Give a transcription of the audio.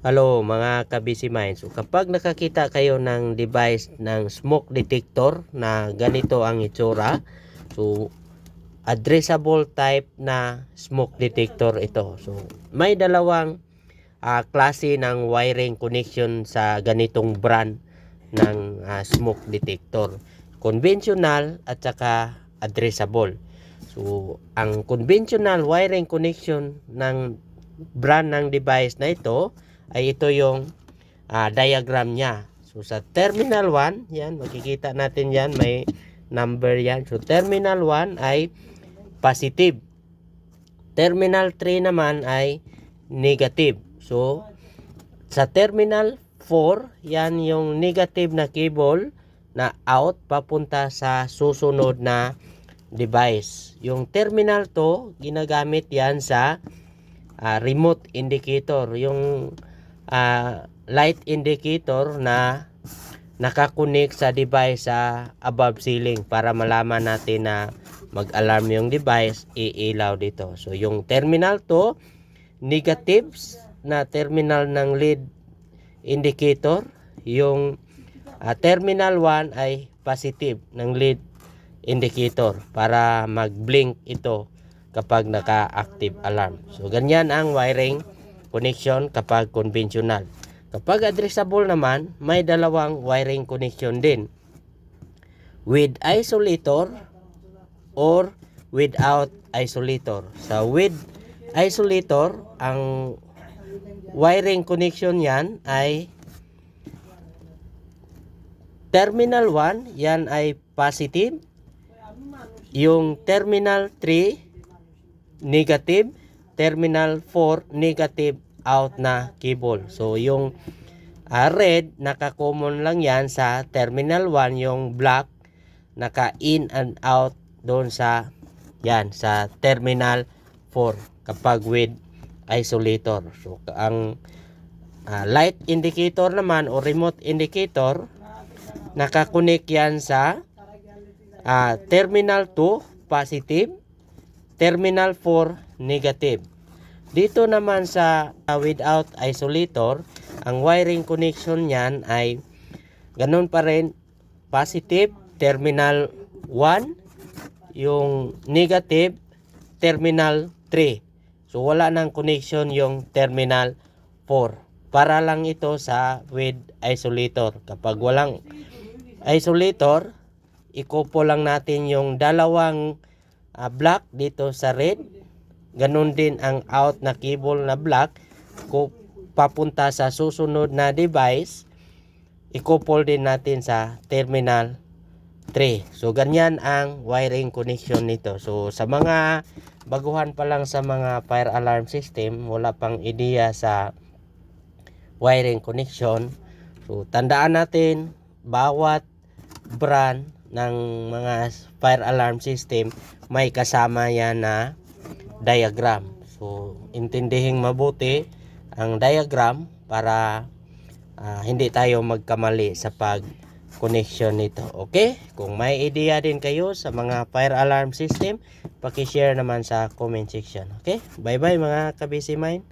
Hello mga ka-busy minds. So, kapag nakakita kayo ng device ng smoke detector na ganito ang itsura, so addressable type na smoke detector ito. So may dalawang klase ng wiring connection sa ganitong brand ng smoke detector. Conventional at saka addressable. So ang conventional wiring connection ng brand ng device na ito ay ito yung diagram niya. So sa terminal 1, yan makikita natin yan, may number yan. So terminal 1 ay positive. Terminal 3 naman ay negative. So sa terminal 4, yan yung negative na cable na out papunta sa susunod na device. Yung terminal 2, ginagamit yan sa remote indicator. Yung light indicator na nakakunik sa device sa above ceiling para malaman natin na mag-alarm yung device, iilaw dito. So yung terminal 2, negatives na terminal ng lead indicator. Yung terminal 1 ay positive ng lead indicator para mag-blink ito kapag naka-active alarm. So ganyan ang wiring connection kapag conventional. Kapag addressable naman, may dalawang wiring connection din. With isolator or without isolator. Sa with isolator, ang wiring connection yan ay terminal 1, yan ay positive. Yung terminal 3, negative. Terminal 4, negative out na cable. So yung red, naka-common lang yan sa terminal 1. Yung black, naka-in and out doon sa yan, sa terminal 4 kapag with isolator. So ang light indicator naman o remote indicator, nakakunik yan sa terminal 2 positive, terminal 4 negative. Dito naman sa without isolator, ang wiring connection niyan ay ganun pa rin, positive terminal 1, yung negative terminal 3. So wala nang connection yung terminal 4. Para lang ito sa with isolator. Kapag walang isolator, i-couple lang natin yung dalawang black dito sa red. Ganun din ang out na cable na black papunta sa susunod na device. I-couple din natin sa terminal 3. So ganyan ang wiring connection nito. So sa mga baguhan pa lang sa mga fire alarm system, wala pang ideya sa wiring connection. So tandaan natin, bawat brand ng mga fire alarm system may kasama yan na diagram. So intindihin mabuti ang diagram para hindi tayo magkamali sa pag connection nito. Okay? Kung may idea din kayo sa mga fire alarm system, paki-share naman sa comment section. Okay? Bye bye mga ka-busy mind.